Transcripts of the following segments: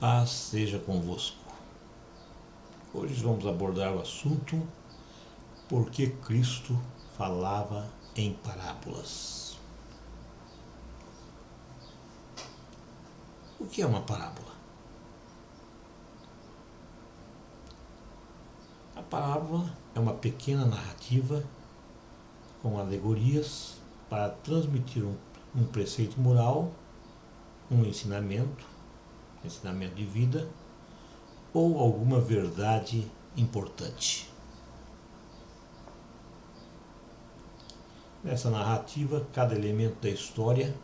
Paz seja convosco. Hoje vamos abordar o assunto por que Cristo falava em parábolas. O que é uma parábola? A parábola é uma pequena narrativa com alegorias para transmitir um preceito moral, um ensinamento de vida ou alguma verdade importante. Nessa narrativa, cada elemento da história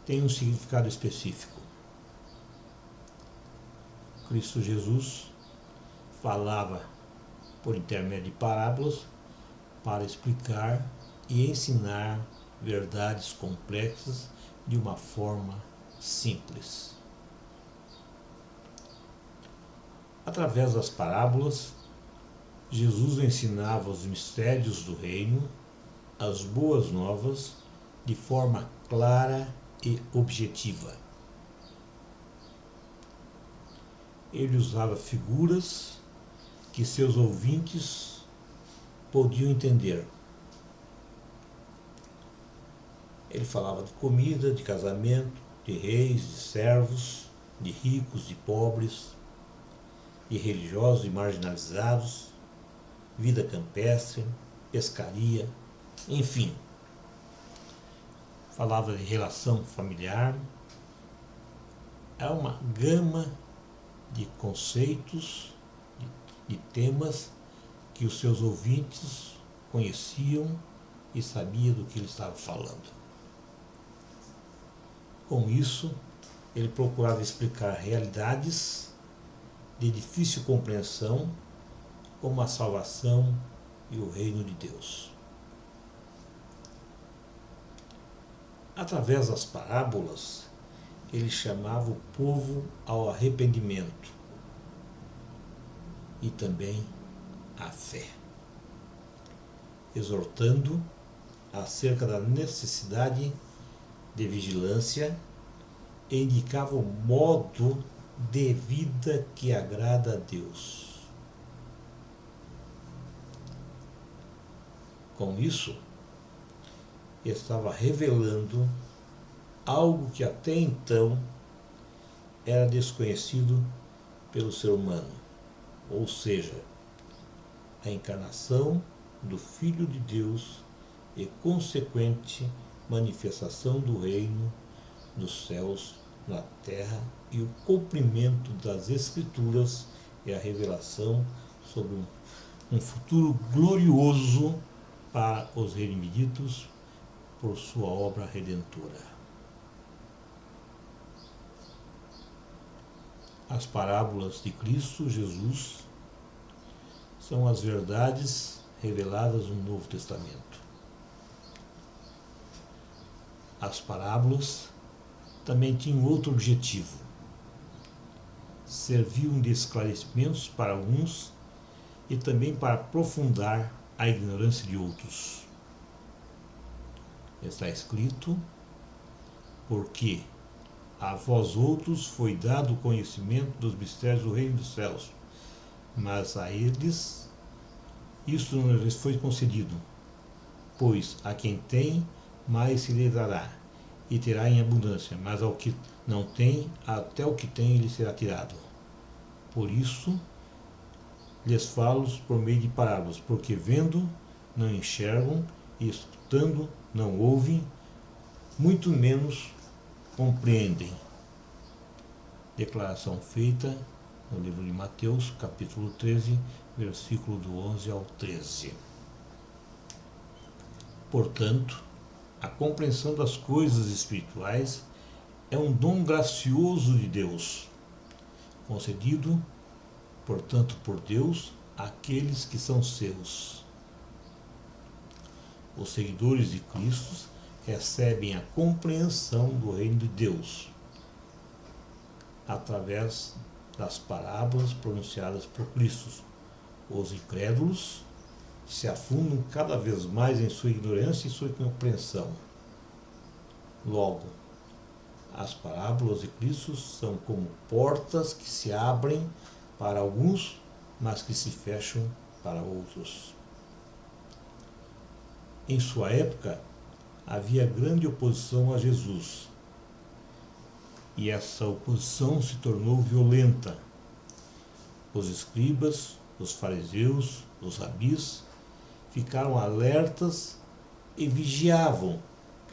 tem um significado específico. Cristo Jesus falava por intermédio de parábolas para explicar e ensinar verdades complexas de uma forma simples. Através das parábolas, Jesus ensinava os mistérios do reino, as boas novas, de forma clara e objetiva. Ele usava figuras que seus ouvintes podiam entender. Ele falava de comida, de casamento, de reis, de servos, de ricos, de pobres, de religiosos e marginalizados, vida campestre, pescaria, enfim. Falava de relação familiar. É uma gama de conceitos, de temas que os seus ouvintes conheciam e sabiam do que ele estava falando. Com isso, ele procurava explicar realidades de difícil compreensão, como a salvação e o reino de Deus. Através das parábolas, ele chamava o povo ao arrependimento e também à fé, exortando acerca da necessidade de vigilância e indicava o modo de vida que agrada a Deus. Com isso, estava revelando algo que até então era desconhecido pelo ser humano, ou seja, a encarnação do Filho de Deus e consequente manifestação do reino dos céus na terra e o cumprimento das Escrituras e a revelação sobre um futuro glorioso para os redimidos por sua obra redentora. As parábolas de Cristo Jesus são as verdades reveladas no Novo Testamento. As parábolas também tinham outro objetivo. Serviam de esclarecimentos para alguns e também para aprofundar a ignorância de outros. Está escrito: porque a vós outros foi dado o conhecimento dos mistérios do reino dos céus, mas a eles isso não lhes foi concedido, pois a quem tem, mais se lhe dará, e terá em abundância, mas ao que não tem, até o que tem lhe será tirado. Por isso, lhes falo por meio de parábolas, porque vendo, não enxergam, e escutando, não ouvem, muito menos compreendem. Declaração feita no livro de Mateus, capítulo 13, versículo do 11 ao 13. Portanto, a compreensão das coisas espirituais é um dom gracioso de Deus, concedido, portanto, por Deus àqueles que são seus. Os seguidores de Cristo recebem a compreensão do reino de Deus através das parábolas pronunciadas por Cristo. Os incrédulos se afundam cada vez mais em sua ignorância e sua incompreensão. Logo, As parábolas de Cristo são como portas que se abrem para alguns, mas que se fecham para outros. Em sua época, havia grande oposição a Jesus. E essa oposição se tornou violenta. Os escribas, os fariseus, os rabis ficaram alertas e vigiavam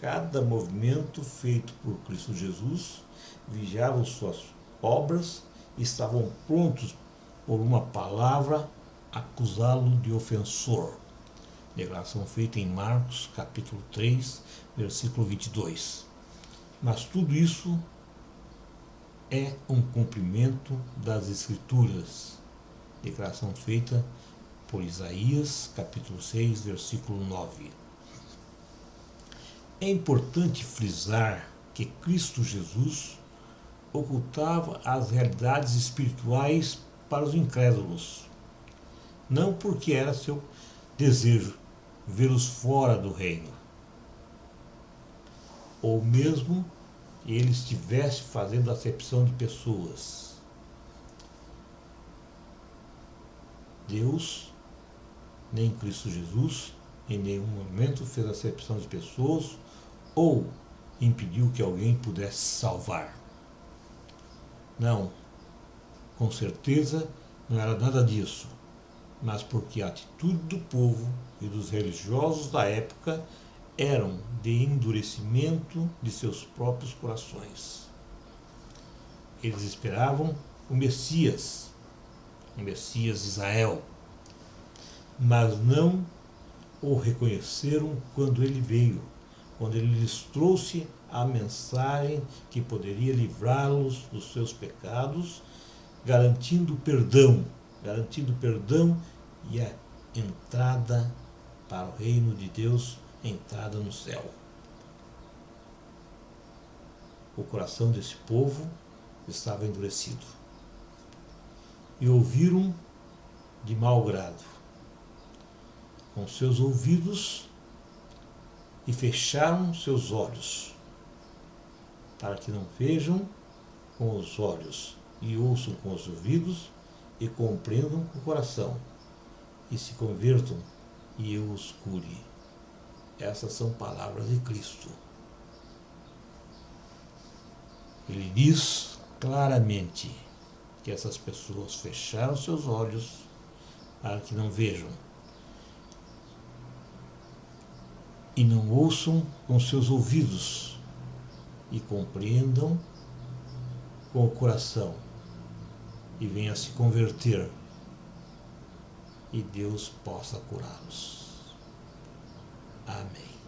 cada movimento feito por Cristo Jesus, vigiavam suas obras e estavam prontos por uma palavra acusá-lo de ofensor. Declaração feita em Marcos, capítulo 3, versículo 22. Mas tudo isso é um cumprimento das Escrituras. Declaração feita por Isaías, capítulo 6, versículo 9. É importante frisar que Cristo Jesus ocultava as realidades espirituais para os incrédulos, não porque era seu desejo vê-los fora do reino, ou mesmo ele estivesse fazendo acepção de pessoas. Deus, nem Cristo Jesus, em nenhum momento fez acepção de pessoas ou impediu que alguém pudesse salvar. Não, com certeza não era nada disso, mas porque a atitude do povo e dos religiosos da época eram de endurecimento de seus próprios corações. Eles esperavam o Messias de Israel, mas não o reconheceram quando ele veio, quando ele lhes trouxe a mensagem que poderia livrá-los dos seus pecados, garantindo perdão e a entrada para o reino de Deus, entrada no céu. O coração desse povo estava endurecido e ouviram de mau grado com seus ouvidos e fecharam seus olhos, para que não vejam com os olhos e ouçam com os ouvidos e compreendam com o coração e se convertam e eu os cure. Essas são palavras de Cristo. Ele diz claramente que essas pessoas fecharam seus olhos para que não vejam e não ouçam com seus ouvidos e compreendam com o coração e venham a se converter e Deus possa curá-los. Amém.